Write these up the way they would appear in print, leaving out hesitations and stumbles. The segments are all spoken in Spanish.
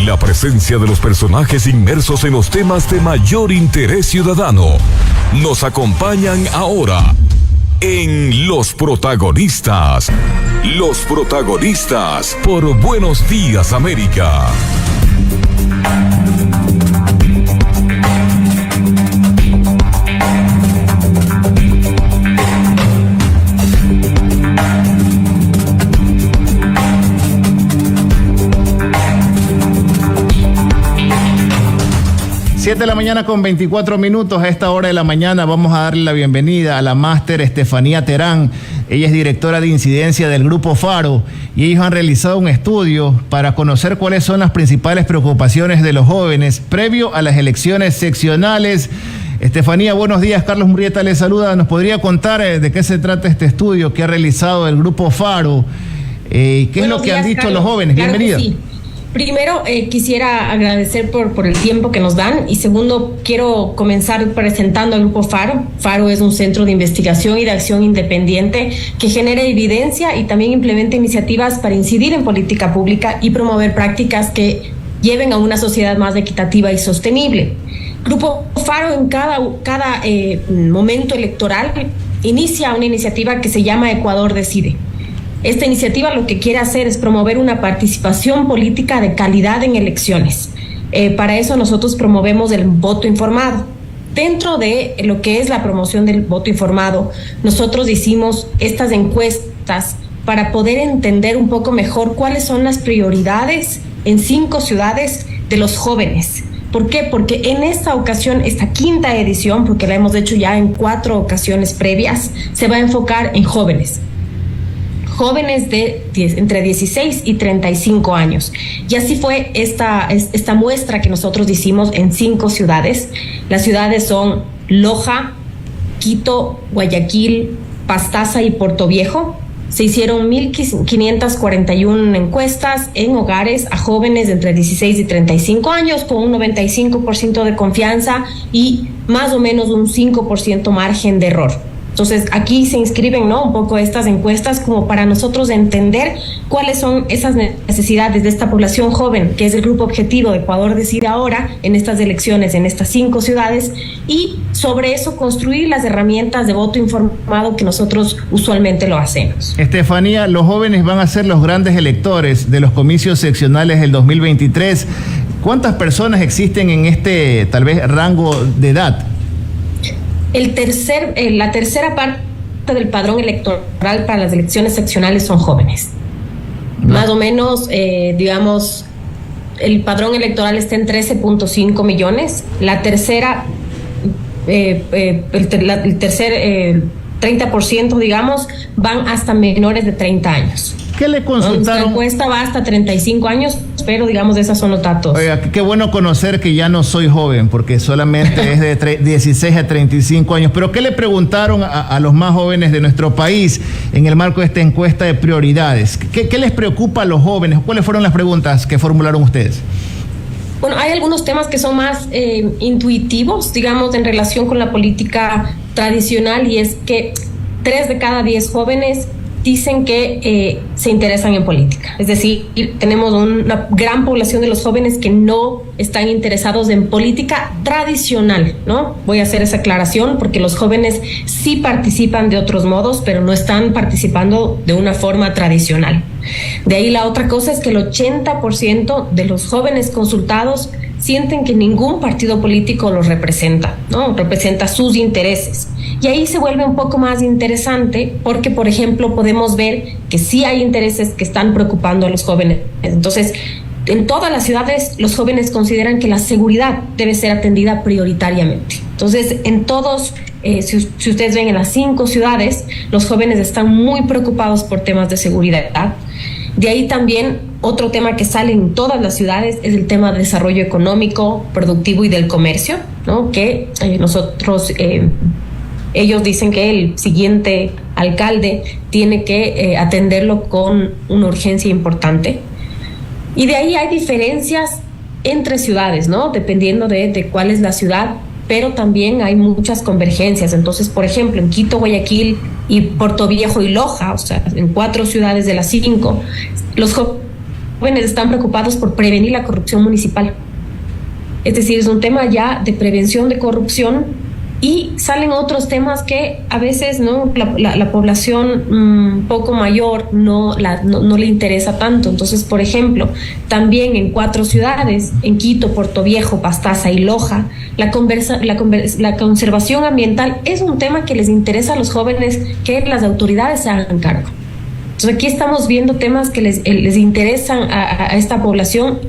la presencia de los personajes inmersos en los temas de mayor interés ciudadano nos acompañan ahora en Los Protagonistas. Los Protagonistas por Buenos Días América. De la mañana con 24 minutos. A esta hora de la mañana vamos a darle la bienvenida a la máster Estefanía Terán. Ella es directora de incidencia del Grupo Faro y ellos han realizado un estudio para conocer cuáles son las principales preocupaciones de los jóvenes previo a las elecciones seccionales. Estefanía, buenos días. Carlos Murrieta le saluda. ¿Nos podría contar de qué se trata este estudio que ha realizado el Grupo Faro? ¿Qué es lo que han dicho los jóvenes? Claro, bienvenida. Sí. Primero, quisiera agradecer por el tiempo que nos dan, y segundo, quiero comenzar presentando al Grupo Faro. Faro es un centro de investigación y de acción independiente que genera evidencia y también implementa iniciativas para incidir en política pública y promover prácticas que lleven a una sociedad más equitativa y sostenible. Grupo Faro en cada momento electoral inicia una iniciativa que se llama Ecuador Decide. Esta iniciativa lo que quiere hacer es promover una participación política de calidad en elecciones. Para eso nosotros promovemos el voto informado. Dentro de lo que es la promoción del voto informado, nosotros hicimos estas encuestas para poder entender un poco mejor cuáles son las prioridades en 5 ciudades de los jóvenes. ¿Por qué? Porque en esta ocasión, esta quinta edición, porque la hemos hecho ya en 4 ocasiones previas, se va a enfocar en jóvenes de entre 16 y 35 años. Y así fue esta muestra que nosotros hicimos en 5 ciudades. Las ciudades son Loja, Quito, Guayaquil, Pastaza y Portoviejo. Se hicieron 1.541 encuestas en hogares a jóvenes de entre 16 y 35 años con un 95% de confianza y más o menos un 5% margen de error. Entonces, aquí se inscriben, ¿no?, un poco estas encuestas como para nosotros entender cuáles son esas necesidades de esta población joven, que es el grupo objetivo de Ecuador Decide ahora en estas elecciones, en estas 5 ciudades, y sobre eso construir las herramientas de voto informado que nosotros usualmente lo hacemos. Estefanía, los jóvenes van a ser los grandes electores de los comicios seccionales del 2023. ¿Cuántas personas existen en este, tal vez, rango de edad? La tercera parte del padrón electoral para las elecciones seccionales son jóvenes. Más o menos, digamos, el padrón electoral está en 13.5 millones. La tercera, el tercer 30%, digamos, van hasta menores de 30 años. ¿Qué le consultaron? La encuesta va hasta 35 años, pero digamos, esos son los datos. Oiga, qué bueno conocer que ya no soy joven, porque solamente es de 16 a 35 años. Pero ¿qué le preguntaron a los más jóvenes de nuestro país en el marco de esta encuesta de prioridades? ¿Qué les preocupa a los jóvenes? ¿Cuáles fueron las preguntas que formularon ustedes? Bueno, hay algunos temas que son más intuitivos, digamos, en relación con la política tradicional, y es que 3 de cada 10 jóvenes dicen que se interesan en política. Es decir, tenemos una gran población de los jóvenes que no están interesados en política tradicional, ¿no? Voy a hacer esa aclaración porque los jóvenes sí participan de otros modos, pero no están participando de una forma tradicional. De ahí la otra cosa es que el 80% de los jóvenes consultados sienten que ningún partido político los representa, ¿no? Representa sus intereses. Y ahí se vuelve un poco más interesante porque, por ejemplo, podemos ver que sí hay intereses que están preocupando a los jóvenes. Entonces, en todas las ciudades, los jóvenes consideran que la seguridad debe ser atendida prioritariamente. Entonces, en todos, si ustedes ven en las 5 ciudades, los jóvenes están muy preocupados por temas de seguridad. De ahí también otro tema que sale en todas las ciudades es el tema de desarrollo económico, productivo y del comercio, ¿no? Que ellos dicen que el siguiente alcalde tiene que atenderlo con una urgencia importante. Y de ahí hay diferencias entre ciudades, ¿no? Dependiendo de cuál es la ciudad, pero también hay muchas convergencias. Entonces, por ejemplo, en Quito, Guayaquil y Portoviejo y Loja, o sea, en 4 ciudades de las 5, los jóvenes están preocupados por prevenir la corrupción municipal. Es decir, es un tema ya de prevención de corrupción, y salen otros temas que a veces no la población un poco mayor no le interesa tanto. Entonces, por ejemplo, también en 4 ciudades, en Quito, Puerto Viejo, Pastaza y Loja, la conservación ambiental es un tema que les interesa a los jóvenes, que las autoridades se hagan cargo. Entonces aquí estamos viendo temas que les interesan a esta población,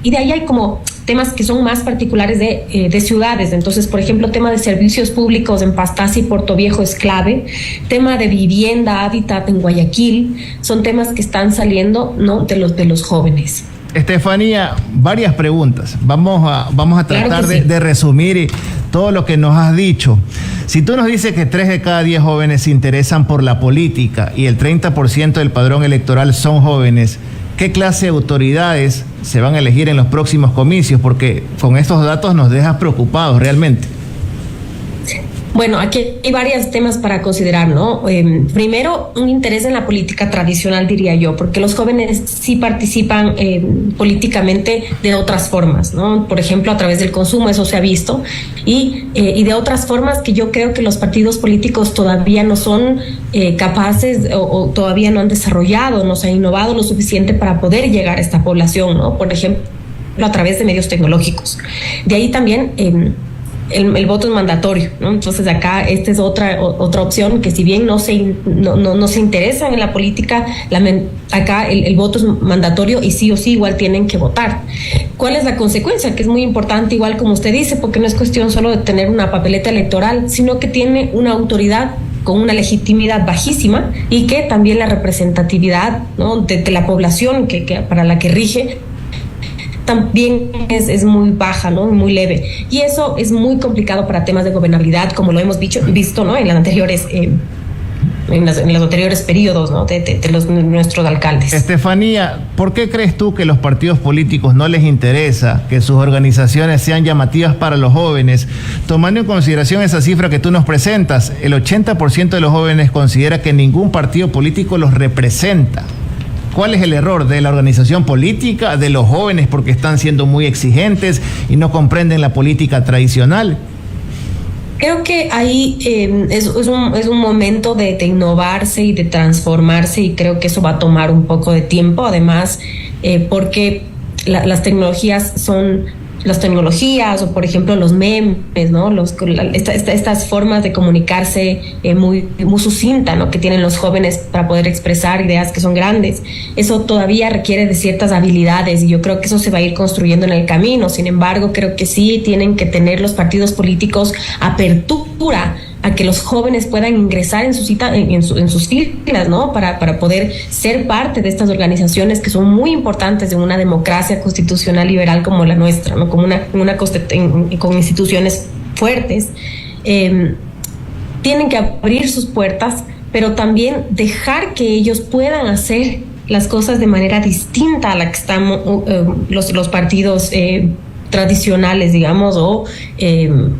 y de ahí hay como temas que son más particulares de ciudades. Entonces, por ejemplo, tema de servicios públicos en Pastaza y Puerto Viejo es clave. Tema de vivienda, hábitat en Guayaquil, son temas que están saliendo, ¿no?, de los jóvenes. Estefanía, varias preguntas. Vamos a tratar claro sí. de resumir todo lo que nos has dicho. Si tú nos dices que 3 de cada 10 jóvenes se interesan por la política y el 30% del padrón electoral son jóvenes, ¿qué clase de autoridades se van a elegir en los próximos comicios? Porque con estos datos nos dejas preocupados realmente. Bueno, aquí hay varios temas para considerar, ¿no? Primero, un interés en la política tradicional, diría yo, porque los jóvenes sí participan políticamente de otras formas, ¿no? Por ejemplo, a través del consumo, eso se ha visto, y de otras formas que yo creo que los partidos políticos todavía no son capaces o todavía no han desarrollado, no se han innovado lo suficiente para poder llegar a esta población, ¿no? Por ejemplo, a través de medios tecnológicos. De ahí también el voto es mandatorio, ¿no? Entonces acá esta es otra opción, que si bien no se interesan en la política, acá el voto es mandatorio y sí o sí igual tienen que votar. ¿Cuál es la consecuencia? Que es muy importante, igual como usted dice, porque no es cuestión solo de tener una papeleta electoral, sino que tiene una autoridad con una legitimidad bajísima, y que también la representatividad, ¿no?, de la población que para la que rige también es muy baja, ¿no?, muy leve, y eso es muy complicado para temas de gobernabilidad, como lo hemos visto, ¿no?, en las anteriores en los anteriores periodos, ¿no?, de nuestros alcaldes. Estefanía, ¿por qué crees tú que los partidos políticos no les interesa que sus organizaciones sean llamativas para los jóvenes? Tomando en consideración esa cifra que tú nos presentas, el 80% de los jóvenes considera que ningún partido político los representa. ¿Cuál es el error de la organización política, de los jóvenes, porque están siendo muy exigentes y no comprenden la política tradicional? Creo que ahí es un momento de innovarse y de transformarse, y creo que eso va a tomar un poco de tiempo, además, porque las tecnologías o por ejemplo los memes, ¿no?, estas formas de comunicarse muy sucinta, ¿no?, que tienen los jóvenes para poder expresar ideas que son grandes, eso todavía requiere de ciertas habilidades, y yo creo que eso se va a ir construyendo en el camino. Sin embargo, creo que sí tienen que tener los partidos políticos apertura a que los jóvenes puedan ingresar en sus filas, ¿no?, para poder ser parte de estas organizaciones que son muy importantes en una democracia constitucional liberal como la nuestra, ¿no?, como con instituciones fuertes. Tienen que abrir sus puertas, pero también dejar que ellos puedan hacer las cosas de manera distinta a la que estamos los partidos tradicionales, digamos, o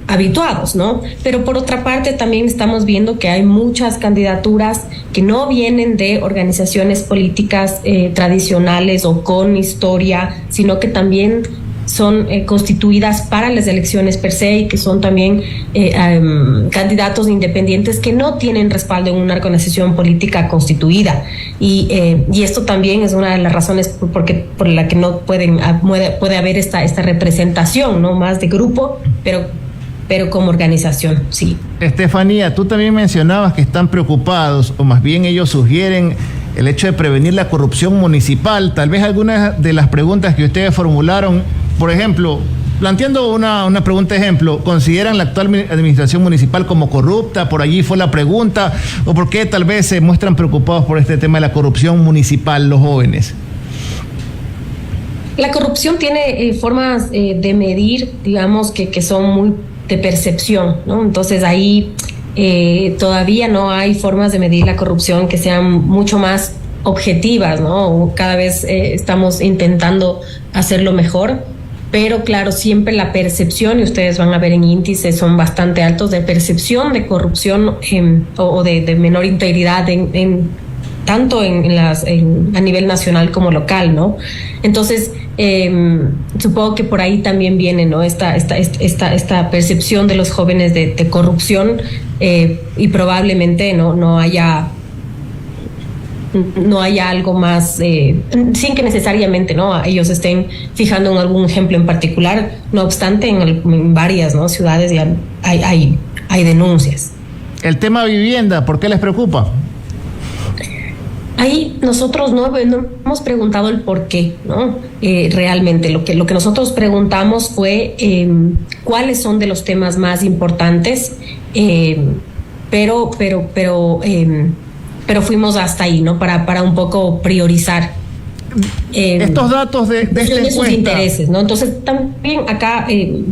habituados, ¿no? Pero por otra parte también estamos viendo que hay muchas candidaturas que no vienen de organizaciones políticas tradicionales o con historia, sino que también son constituidas para las elecciones per se, y que son también candidatos independientes que no tienen respaldo en una organización política constituida, y esto también es una de las razones por la que no puede haber esta representación, no más de grupo, pero como organización, sí. Estefanía, tú también mencionabas que están preocupados, o más bien ellos sugieren el hecho de prevenir la corrupción municipal. Tal vez algunas de las preguntas que ustedes formularon, por ejemplo, planteando una pregunta ejemplo, ¿consideran la actual administración municipal como corrupta? Por allí fue la pregunta. ¿O por qué tal vez se muestran preocupados por este tema de la corrupción municipal los jóvenes? La corrupción tiene formas de medir, digamos, que son muy de percepción, ¿no? Entonces ahí todavía no hay formas de medir la corrupción que sean mucho más objetivas, ¿no? Cada vez estamos intentando hacerlo mejor, pero claro, siempre la percepción, y ustedes van a ver en índices, son bastante altos de percepción de corrupción o de menor integridad tanto a nivel nacional como local, ¿no? Entonces, supongo que por ahí también viene, ¿no? Esta percepción de los jóvenes de corrupción, y probablemente no haya algo más, sin que necesariamente, ¿no?, ellos estén fijando en algún ejemplo en particular. No obstante, en varias, ¿no?, ciudades ya hay denuncias. El tema vivienda, ¿por qué les preocupa? Ahí nosotros no hemos preguntado el por qué, ¿no? Realmente lo que nosotros preguntamos fue cuáles son de los temas más importantes, pero fuimos hasta ahí, ¿no? Para un poco priorizar estos datos de esta encuesta. Sus intereses, ¿no? Entonces, también acá,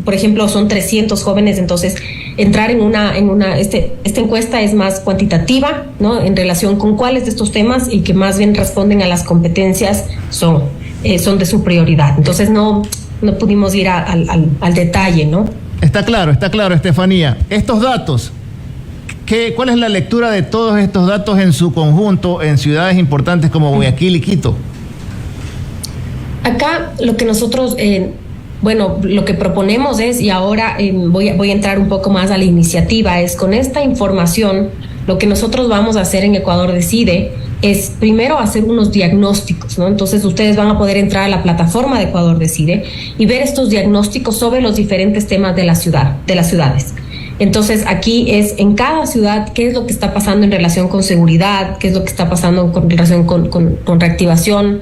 por ejemplo, son 300 jóvenes, entonces entrar esta encuesta es más cuantitativa, ¿no?, en relación con cuáles de estos temas y que más bien responden a las competencias son de su prioridad. Entonces, no pudimos ir al detalle, ¿no? Está claro, Estefanía. Estos datos, ¿cuál es la lectura de todos estos datos en su conjunto en ciudades importantes como Guayaquil y Quito? Acá lo que nosotros, lo que proponemos es, y ahora voy a entrar un poco más a la iniciativa, es con esta información, lo que nosotros vamos a hacer en Ecuador Decide es primero hacer unos diagnósticos, ¿no? Entonces ustedes van a poder entrar a la plataforma de Ecuador Decide y ver estos diagnósticos sobre los diferentes temas de las ciudades. Entonces aquí es en cada ciudad qué es lo que está pasando en relación con seguridad, qué es lo que está pasando con relación con reactivación,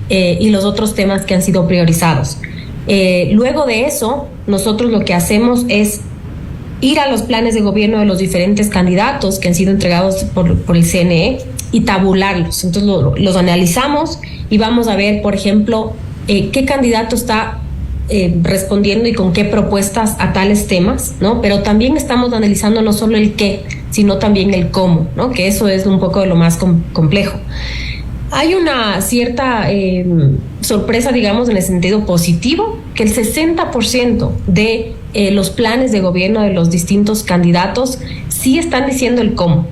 y los otros temas que han sido priorizados. Luego de eso, nosotros lo que hacemos es ir a los planes de gobierno de los diferentes candidatos que han sido entregados por el CNE y tabularlos. Entonces los analizamos y vamos a ver, por ejemplo, qué candidato está respondiendo y con qué propuestas a tales temas, ¿no? Pero también estamos analizando no solo el qué, sino también el cómo, ¿no? Que eso es un poco de lo más complejo. Hay una cierta sorpresa, digamos, en el sentido positivo, que el 60% de los planes de gobierno de los distintos candidatos sí están diciendo el cómo,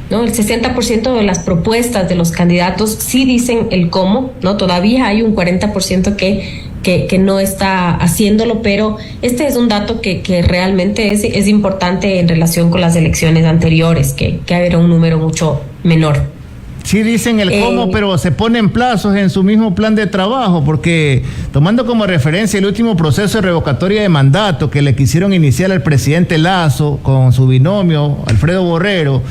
¿no? El 60% de las propuestas de los candidatos sí dicen el cómo, ¿no? Todavía hay un 40% que no está haciéndolo, pero este es un dato que realmente es importante en relación con las elecciones anteriores, que era un número mucho menor. Sí dicen el cómo, pero se ponen plazos en su mismo plan de trabajo, porque tomando como referencia el último proceso de revocatoria de mandato que le quisieron iniciar al presidente Lasso con su binomio Alfredo Borrero,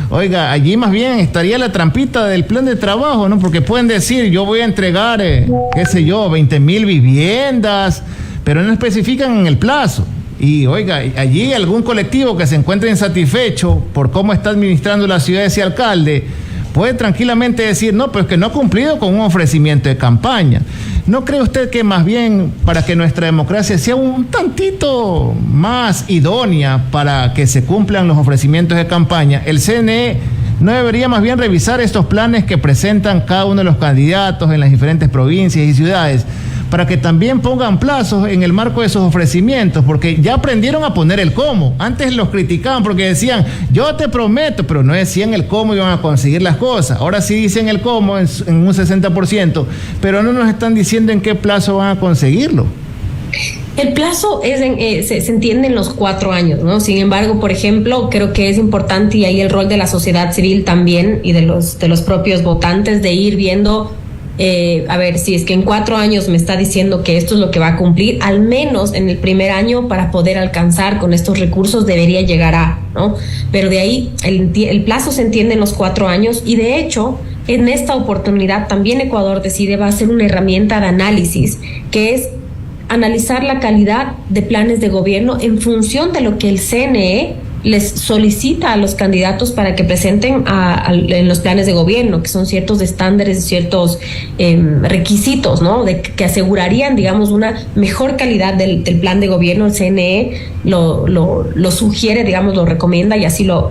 oiga, allí más bien estaría la trampita del plan de trabajo, ¿no? Porque pueden decir, yo voy a entregar, 20,000 viviendas, pero no especifican en el plazo. Y oiga, allí algún colectivo que se encuentre insatisfecho por cómo está administrando la ciudad ese alcalde puede tranquilamente decir, no, pero es que no ha cumplido con un ofrecimiento de campaña. ¿No cree usted que más bien para que nuestra democracia sea un tantito más idónea para que se cumplan los ofrecimientos de campaña, el CNE no debería más bien revisar estos planes que presentan cada uno de los candidatos en las diferentes provincias y ciudades para que también pongan plazos en el marco de sus ofrecimientos? Porque ya aprendieron a poner el cómo. Antes los criticaban porque decían, yo te prometo, pero no decían el cómo iban a conseguir las cosas. Ahora sí dicen el cómo en un 60%, pero no nos están diciendo en qué plazo van a conseguirlo. El plazo se entiende en los 4 años, ¿no? Sin embargo, por ejemplo, creo que es importante, y ahí el rol de la sociedad civil también y de los propios votantes, de ir viendo, a ver, si es que en 4 años me está diciendo que esto es lo que va a cumplir, al menos en el primer año, para poder alcanzar con estos recursos, debería llegar a, ¿no? Pero de ahí el plazo se entiende en los 4 años, y de hecho en esta oportunidad también Ecuador Decide va a ser una herramienta de análisis, que es analizar la calidad de planes de gobierno en función de lo que el CNE les solicita a los candidatos para que presenten en los planes de gobierno, que son ciertos estándares, ciertos requisitos, ¿no? Que asegurarían, digamos, una mejor calidad del plan de gobierno. El CNE lo sugiere, digamos, lo recomienda, y así lo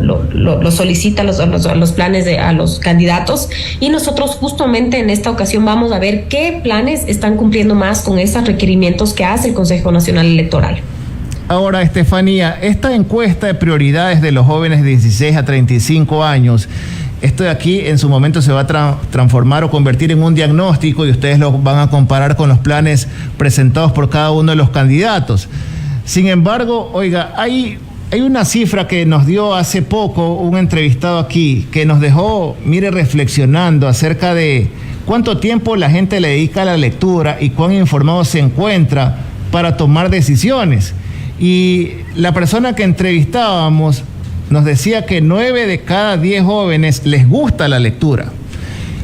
solicita a los planes a los candidatos. Y nosotros justamente en esta ocasión vamos a ver qué planes están cumpliendo más con esos requerimientos que hace el Consejo Nacional Electoral. Ahora, Estefanía, esta encuesta de prioridades de los jóvenes de 16 a 35 años, esto de aquí en su momento se va a transformar o convertir en un diagnóstico y ustedes lo van a comparar con los planes presentados por cada uno de los candidatos. Sin embargo, oiga, hay una cifra que nos dio hace poco un entrevistado aquí que nos dejó, mire, reflexionando acerca de cuánto tiempo la gente le dedica a la lectura y cuán informado se encuentra para tomar decisiones. Y la persona que entrevistábamos nos decía que 9 de cada 10 jóvenes les gusta la lectura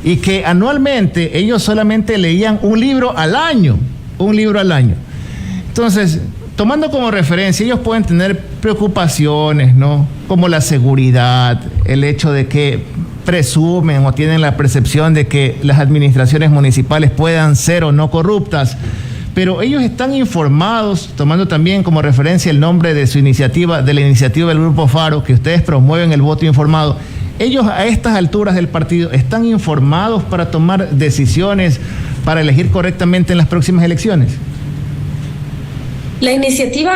y que anualmente ellos solamente leían un libro al año. Entonces, tomando como referencia, ellos pueden tener preocupaciones, ¿no? Como la seguridad, el hecho de que presumen o tienen la percepción de que las administraciones municipales puedan ser o no corruptas, pero ellos están informados, tomando también como referencia el nombre de su iniciativa, de la iniciativa del Grupo Faro, que ustedes promueven el voto informado. Ellos a estas alturas del partido están informados para tomar decisiones, para elegir correctamente en las próximas elecciones. La iniciativa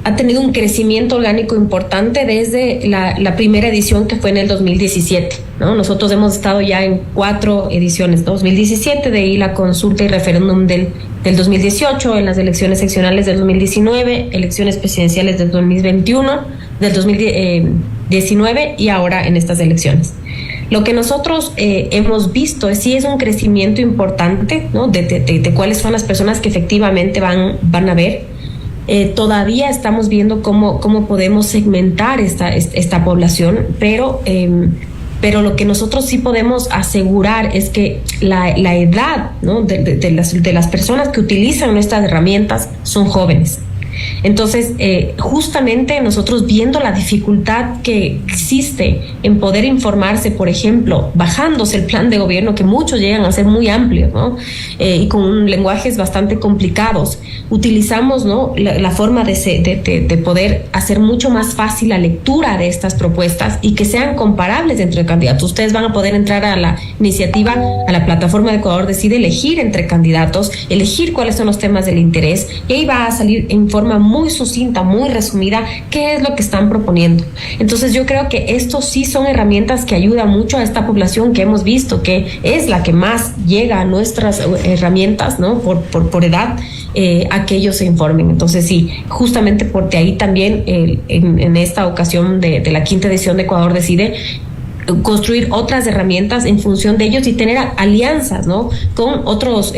ha tenido un crecimiento orgánico importante desde la primera edición, que fue en el 2017, ¿no? Nosotros hemos estado ya en 4 ediciones, 2017, de ahí la consulta y referéndum del 2018, en las elecciones seccionales del 2019, elecciones presidenciales del 2021, del 2019 y ahora en estas elecciones. Lo que nosotros hemos visto sí es un crecimiento importante, ¿no? de cuáles son las personas que efectivamente van a ver. Todavía estamos viendo cómo podemos segmentar esta población, pero lo que nosotros sí podemos asegurar es que la edad, ¿no? de las personas que utilizan nuestras herramientas son jóvenes. Entonces, justamente nosotros, viendo la dificultad que existe en poder informarse, por ejemplo, bajándose el plan de gobierno, que muchos llegan a ser muy amplios, ¿no? Y con lenguajes bastante complicados, utilizamos, ¿no? la forma de poder hacer mucho más fácil la lectura de estas propuestas y que sean comparables entre candidatos. Ustedes van a poder entrar a la iniciativa, a la plataforma de Ecuador Decide, elegir entre candidatos, elegir cuáles son los temas del interés, y ahí va a salir en forma muy sucinta, muy resumida, qué es lo que están proponiendo. Entonces yo creo que estos sí son herramientas que ayudan mucho a esta población que hemos visto que es la que más llega a nuestras herramientas, ¿no? por edad, a que ellos se informen. Entonces sí, justamente por de ahí también en esta ocasión de la 5ª edición de Ecuador Decide, construir otras herramientas en función de ellos y tener alianzas, ¿no? con otros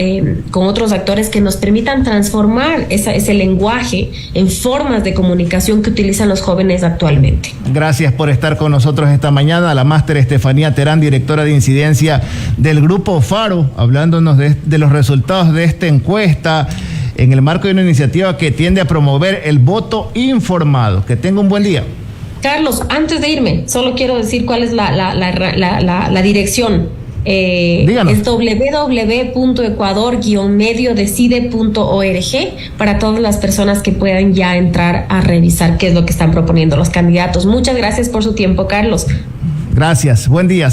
actores que nos permitan transformar ese lenguaje en formas de comunicación que utilizan los jóvenes actualmente. Gracias por estar con nosotros esta mañana, la máster Estefanía Terán, directora de incidencia del Grupo Faro, hablándonos de los resultados de esta encuesta en el marco de una iniciativa que tiende a promover el voto informado. Que tenga un buen día. Carlos, antes de irme, solo quiero decir cuál es la dirección. Díganos. Es www.ecuador-mediodecide.org para todas las personas que puedan ya entrar a revisar qué es lo que están proponiendo los candidatos. Muchas gracias por su tiempo, Carlos. Gracias, buen día.